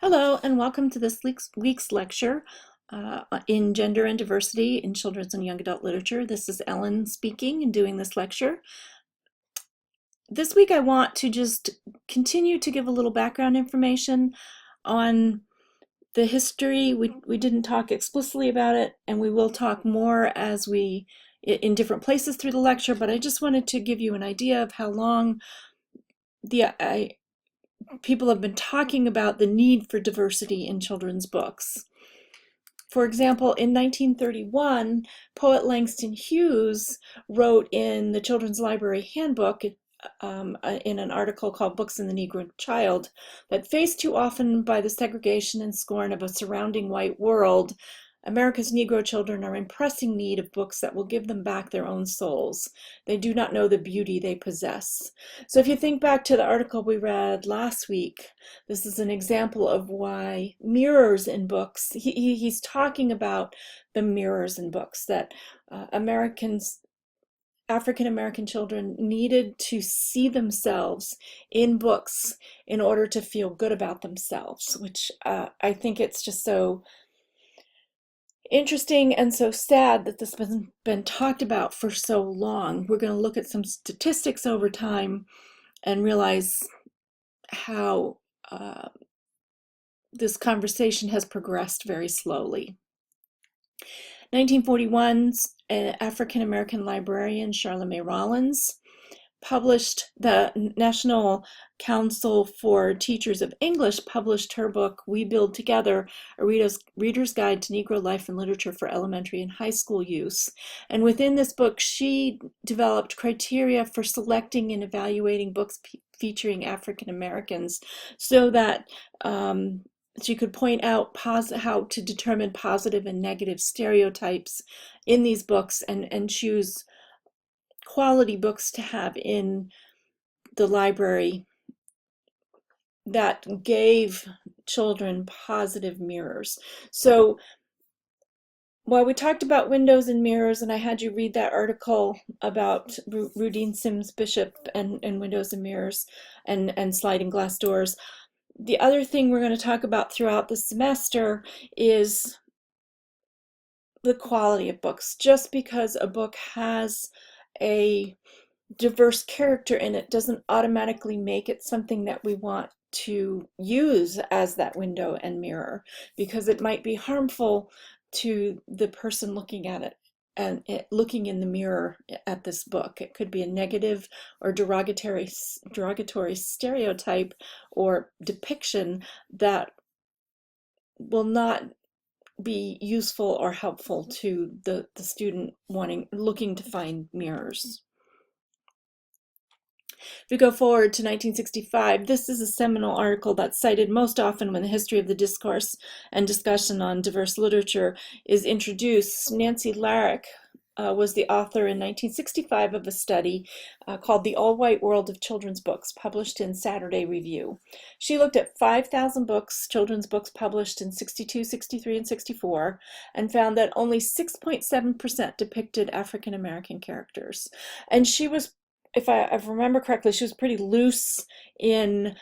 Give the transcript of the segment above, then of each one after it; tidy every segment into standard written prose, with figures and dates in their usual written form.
Hello, and welcome to this week's lecture in Gender and Diversity in Children's and Young Adult Literature. This is Ellen speaking and doing this lecture. This week I want to just continue to give a little background information on the history. We didn't talk explicitly about it, and we will talk more as we in different places through the lecture, but I just wanted to give you an idea of how long people have been talking about the need for diversity in children's books. For example, in 1931, poet Langston Hughes wrote in the Children's Library Handbook, in an article called Books and the Negro Child, that faced too often by the segregation and scorn of a surrounding white world, America's Negro children are in pressing need of books that will give them back their own souls. They do not know the beauty they possess. So if you think back to the article we read last week, this is an example of why mirrors in books, he's talking about the mirrors in books, that African American children needed to see themselves in books in order to feel good about themselves, which I think it's just so interesting and so sad that this has been talked about for so long. We're going to look at some statistics over time and realize how this conversation has progressed very slowly. 1941, an African American librarian, Charlemagne Rollins, published, the National Council for Teachers of English published her book, We Build Together, a Reader's Guide to Negro Life and Literature for Elementary and High School Use. And within this book, she developed criteria for selecting and evaluating books featuring African Americans so that she could point out how to determine positive and negative stereotypes in these books and choose quality books to have in the library that gave children positive mirrors. So while we talked about windows and mirrors, and I had you read that article about Rudine Sims Bishop and windows and mirrors and sliding glass doors, the other thing we're going to talk about throughout the semester is the quality of books. Just because a book has a diverse character in it doesn't automatically make it something that we want to use as that window and mirror, because it might be harmful to the person looking at it and looking in the mirror at this book. It could be a negative or derogatory stereotype or depiction that will not be useful or helpful to the student looking to find mirrors. If we go forward to 1965, this is a seminal article that's cited most often when the history of the discourse and discussion on diverse literature is introduced. Nancy Larrick was the author in 1965 of a study called The All-White World of Children's Books, published in Saturday Review. She looked at 5,000 books, children's books published in 62, 63, and 64, and found that only 6.7% depicted African American characters. And she was, if I remember correctly, she was pretty loose in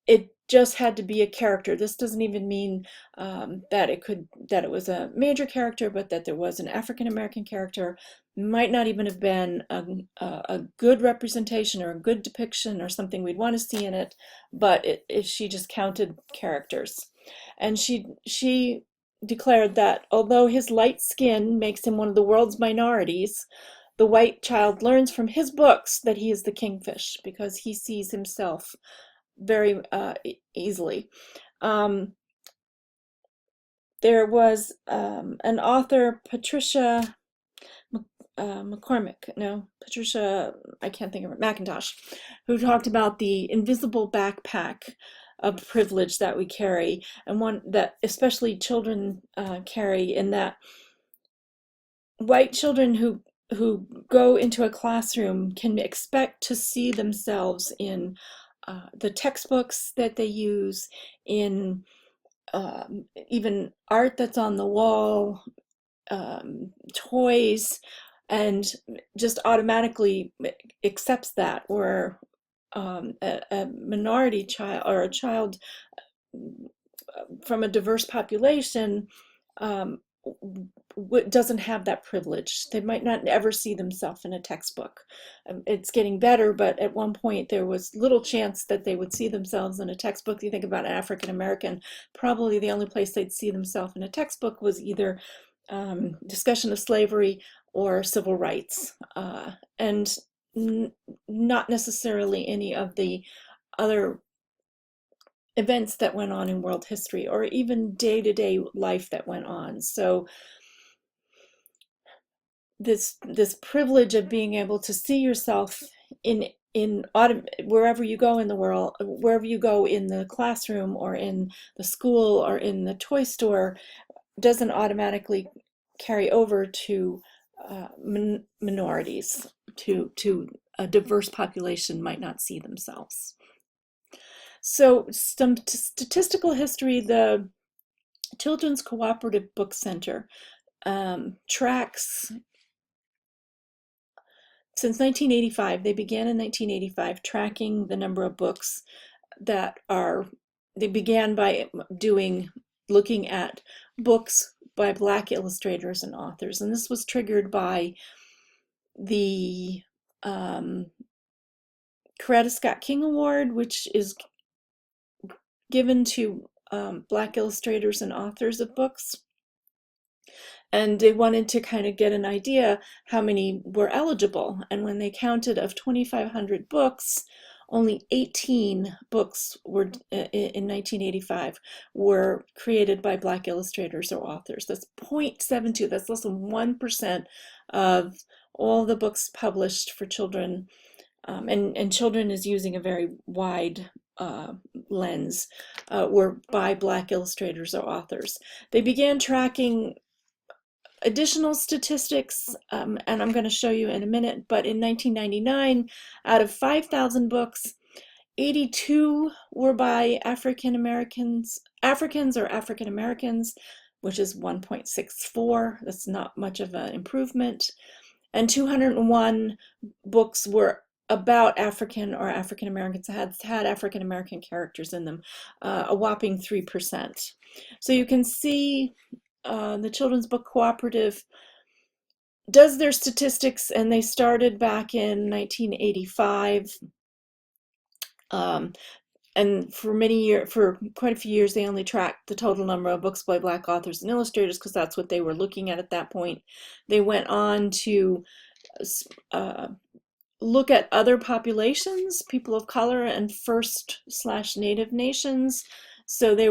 it. Just had to be a character. This doesn't even mean that it was a major character, but that there was an African American character. Might not even have been a good representation or a good depiction or something we'd want to see in it, but she just counted characters. And she declared that although his light skin makes him one of the world's minorities, the white child learns from his books that he is the kingfish, because he sees himself very easily. There was an author, Patricia Patricia, I can't think of it, McIntosh, who talked about the invisible backpack of privilege that we carry, and one that especially children carry, in that white children who go into a classroom can expect to see themselves in the textbooks that they use, in even art that's on the wall, toys, and just automatically accepts that. Or a minority child or a child from a diverse population doesn't have that privilege. They might not ever see themselves in a textbook. It's getting better, but at one point there was little chance that they would see themselves in a textbook. You think about an African American, probably the only place they'd see themselves in a textbook was either discussion of slavery or civil rights, and not necessarily any of the other events that went on in world history or even day-to-day life that went on. So this privilege of being able to see yourself in wherever you go in the world, wherever you go in the classroom or in the school or in the toy store, doesn't automatically carry over to minorities, to a diverse population might not see themselves. So some statistical history, the Children's Cooperative Book Center tracks, since 1985, they began in 1985 tracking the number of books that are, they began by looking at books by Black illustrators and authors. And this was triggered by the Coretta Scott King Award, which is given to Black illustrators and authors of books. And they wanted to kind of get an idea how many were eligible. And when they counted of 2,500 books, only 18 books were in 1985 were created by Black illustrators or authors. That's 0.72. That's less than 1% of all the books published for children. And children is using a very wide lens, were by Black illustrators or authors. They began tracking additional statistics, and I'm going to show you in a minute, but in 1999, out of 5,000 books, 82 were by African Americans or African Americans, which is 1.64. That's not much of an improvement. And 201 books were about African or African Americans, had African American characters in them, a whopping 3%. So you can see the Children's Book Cooperative does their statistics, and they started back in 1985. And for quite a few years, they only tracked the total number of books by Black authors and illustrators because that's what they were looking at that point. They went on to look at other populations, people of color and First/Native nations. So they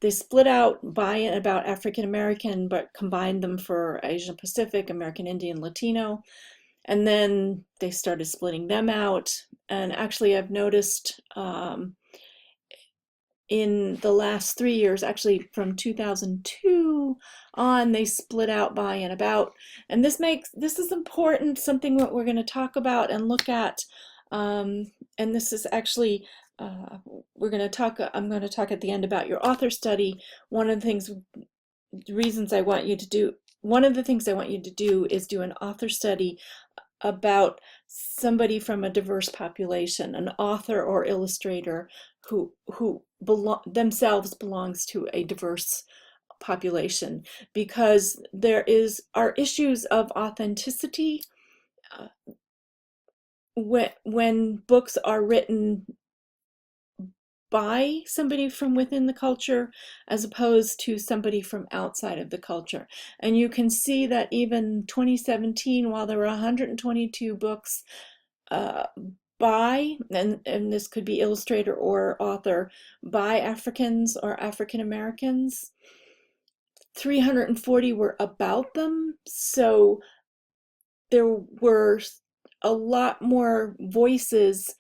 split out by and about African American, but combined them for Asian Pacific, American Indian, Latino. And then they started splitting them out. And actually, I've noticed in the last 3 years, actually from 2002 on, they split out by and about. And this is important, something that we're going to talk about and look at. And this is actually, I'm going to talk at the end about your author study. One of the things I want you to do is do an author study about somebody from a diverse population, an author or illustrator who themselves belongs to a diverse population, because are issues of authenticity when books are written by somebody from within the culture as opposed to somebody from outside of the culture. And you can see that even 2017, while there were 122 books by, and this could be illustrator or author, by Africans or African Americans, 340 were about them. So there were a lot more voices,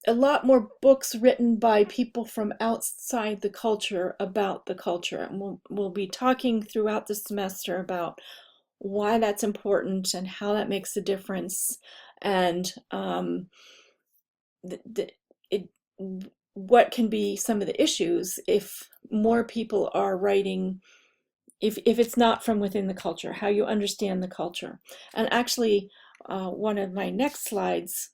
a lot more books written by people from outside the culture about the culture. And we'll be talking throughout the semester about why that's important and how that makes a difference, and what can be some of the issues if more people are writing, if it's not from within the culture, how you understand the culture. And actually, one of my next slides,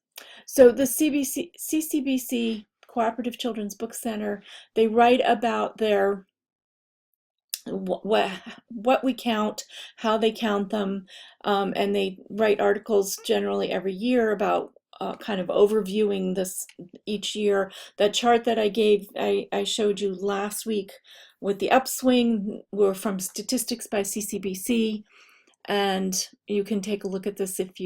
so the CCBC Cooperative Children's Book Center. They write about their what we count, how they count them, and they write articles generally every year about kind of overviewing this each year. That chart that I showed you last week with the upswing were from Statistics by CCBC, and you can take a look at this if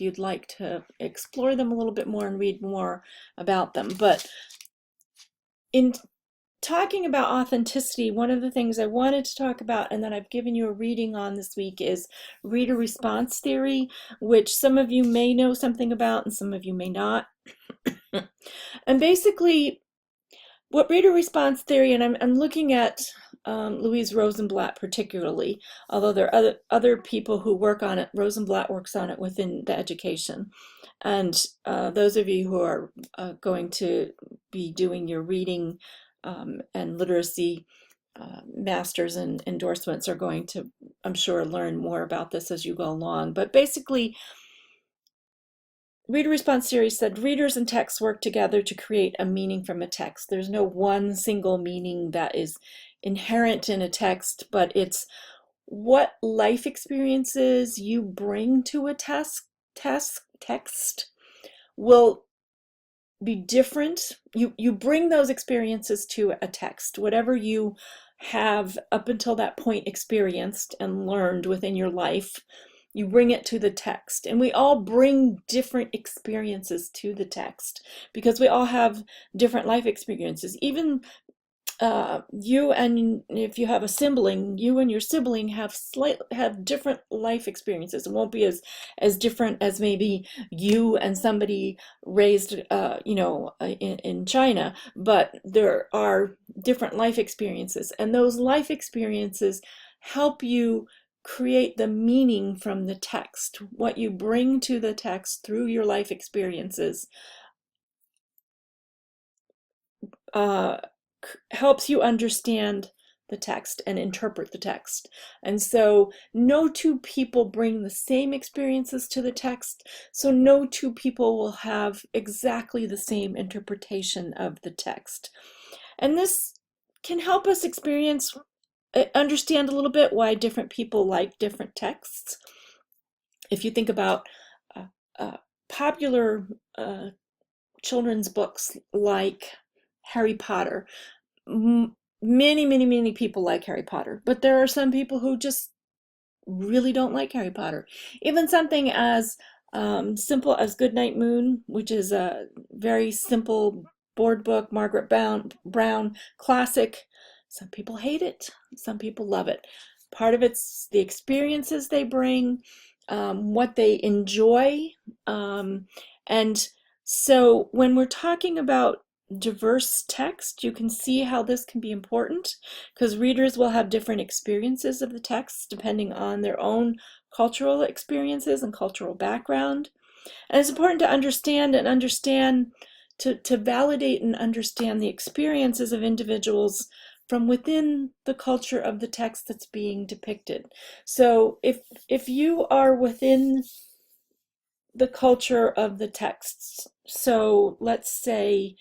you'd like to explore them a little bit more and read more about them. But in talking about authenticity, one of the things I wanted to talk about and that I've given you a reading on this week is reader response theory, which some of you may know something about and some of you may not. And basically, what reader response theory, and I'm looking at Louise Rosenblatt particularly, although there are other people who work on it. Rosenblatt works on it within the education. And those of you who are going to be doing your reading and literacy masters and endorsements are going to, I'm sure, learn more about this as you go along. But basically, reader response theory said readers and texts work together to create a meaning from a text. There's no one single meaning that is inherent in a text, but it's what life experiences you bring to a text will be different. You bring those experiences to a text, whatever you have up until that point experienced and learned within your life, you bring it to the text. And we all bring different experiences to the text because we all have different life experiences. Even you, and if you have a sibling, you and your sibling have different life experiences. It won't be as different as maybe you and somebody raised in China, but there are different life experiences, and those life experiences help you create the meaning from the text. What you bring to the text through your life experiences helps you understand the text and interpret the text. And so no two people bring the same experiences to the text, so no two people will have exactly the same interpretation of the text. And this can help us understand a little bit why different people like different texts. If you think about popular children's books like Harry Potter, many people like Harry Potter, but there are some people who just really don't like Harry Potter. Even something as simple as Goodnight Moon, which is a very simple board book, Margaret Brown classic. Some people hate it, some people love it. Part of it's the experiences they bring, what they enjoy. And so when we're talking about diverse text, you can see how this can be important because readers will have different experiences of the text depending on their own cultural experiences and cultural background. And it's important to understand to validate and understand the experiences of individuals from within the culture of the text that's being depicted. So if you are within the culture of the texts, so let's say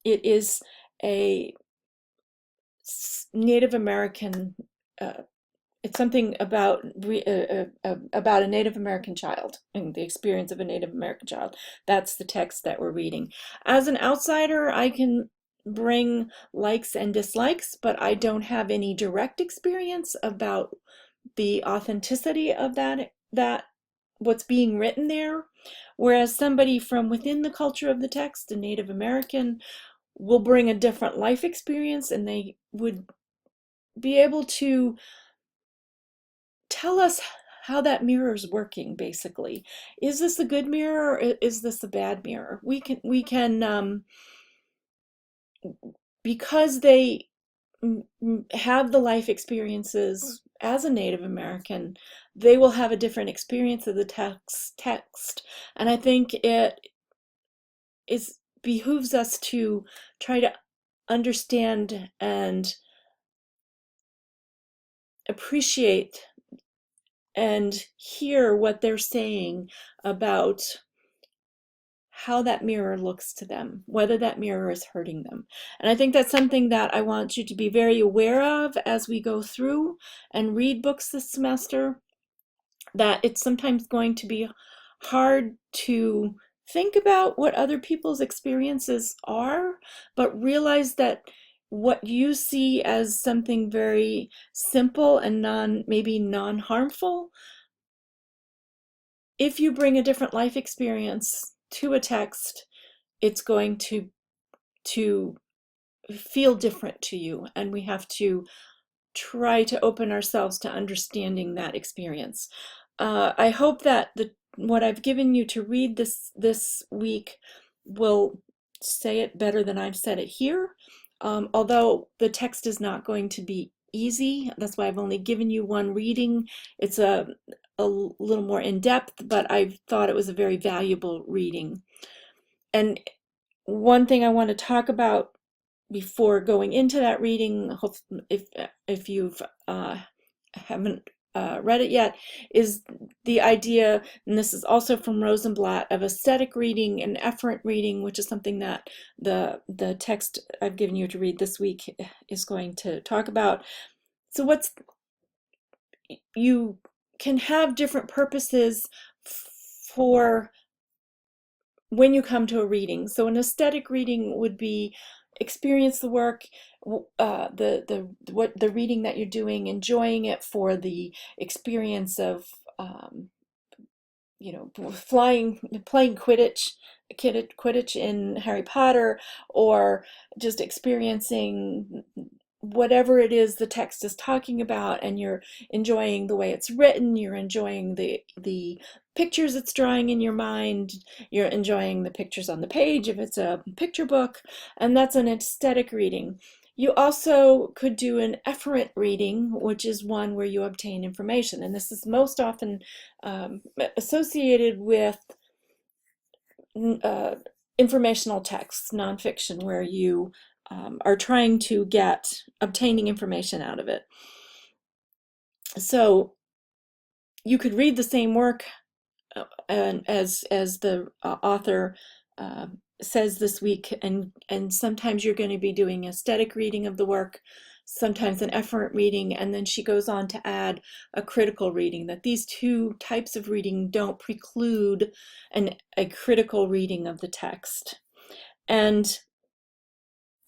it is a Native American, it's something about a Native American child and the experience of a Native American child. That's the text that we're reading. As an outsider, I can bring likes and dislikes, but I don't have any direct experience about the authenticity of that what's being written there. Whereas somebody from within the culture of the text, a Native American, will bring a different life experience, and they would be able to tell us how that mirror is working, basically. Is this a good mirror or is this a bad mirror? We can because they have the life experiences as a Native American, they will have a different experience of the text. And I think it behooves us to try to understand and appreciate and hear what they're saying about how that mirror looks to them, whether that mirror is hurting them. And I think that's something that I want you to be very aware of as we go through and read books this semester, that it's sometimes going to be hard to think about what other people's experiences are, but realize that what you see as something very simple and maybe non-harmful, if you bring a different life experience to a text, it's going to feel different to you, and we have to try to open ourselves to understanding that experience. I hope that what I've given you to read this week will say it better than I've said it here. Although the text is not going to be easy, that's why I've only given you one reading. It's a little more in depth, but I thought it was a very valuable reading. And one thing I want to talk about before going into that reading, if you've haven't read it yet, is the idea, and this is also from Rosenblatt, of aesthetic reading and efferent reading, which is something that the text I've given you to read this week is going to talk about. So you can have different purposes for when you come to a reading. So an aesthetic reading would be experience the work, the reading that you're doing, enjoying it for the experience of playing Quidditch in Harry Potter, or just experiencing whatever it is the text is talking about, and you're enjoying the way it's written, you're enjoying the pictures it's drawing in your mind, you're enjoying the pictures on the page if it's a picture book, and that's an aesthetic reading. You also could do an efferent reading, which is one where you obtain information, and this is most often associated with informational texts, nonfiction, where you are trying to obtaining information out of it. So you could read the same work, and as the author says this week, and sometimes you're going to be doing aesthetic reading of the work, sometimes an efferent reading, and then she goes on to add a critical reading, that these two types of reading don't preclude a critical reading of the text. And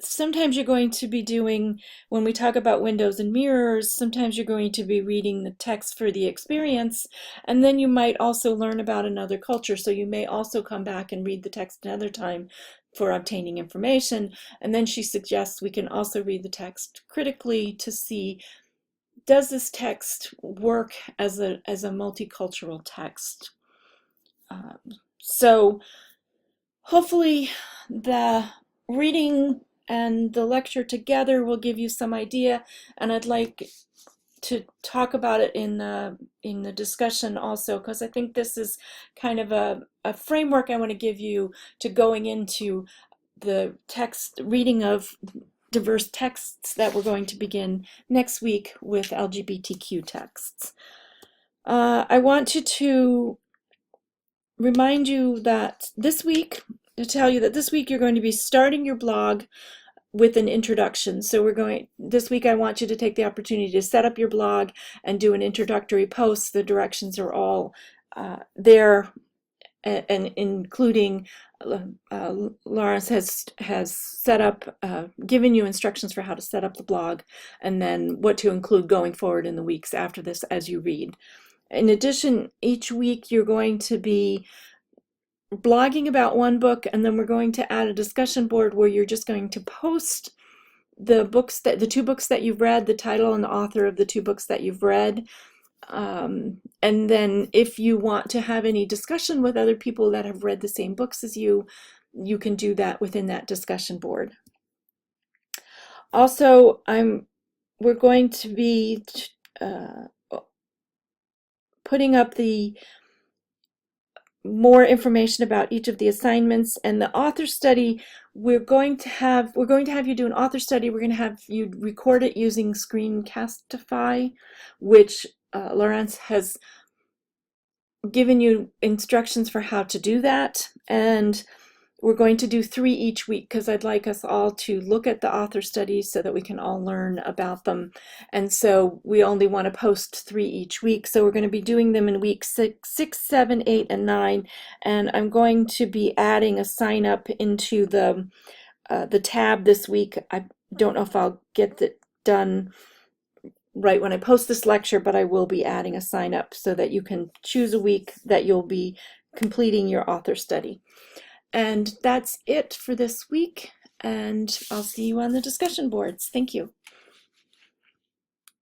sometimes you're going to be doing, when we talk about windows and mirrors, sometimes you're going to be reading the text for the experience, and then you might also learn about another culture. So you may also come back and read the text another time for obtaining information. And then she suggests we can also read the text critically to see, does this text work as a multicultural text? So hopefully the reading and the lecture together will give you some idea, and I'd like to talk about it in the discussion also, because I think this is kind of a framework I want to give you to going into the text reading of diverse texts that we're going to begin next week with LGBTQ texts. I want to remind you that this week, you're going to be starting your blog with an introduction. So this week I want you to take the opportunity to set up your blog and do an introductory post. The directions are all there, and including Lawrence has set up, given you instructions for how to set up the blog, and then what to include going forward in the weeks after this as you read. In addition, each week you're going to be blogging about one book, and then we're going to add a discussion board where you're just going to post the two books that you've read, the title and the author of the two books that you've read. And then if you want to have any discussion with other people that have read the same books as you can do that within that discussion board. Also, we're going to be putting up the more information about each of the assignments, and the author study, we're going to have you do an author study. We're going to have you record it using Screencastify, which Lawrence has given you instructions for how to do that. And we're going to do 3 each week because I'd like us all to look at the author studies so that we can all learn about them. And so we only want to post 3 each week. So we're going to be doing them in week 6, 7, 8, and 9. And I'm going to be adding a sign up into the tab this week. I don't know if I'll get it done right when I post this lecture, but I will be adding a sign up so that you can choose a week that you'll be completing your author study. And that's it for this week, and I'll see you on the discussion boards. Thank you.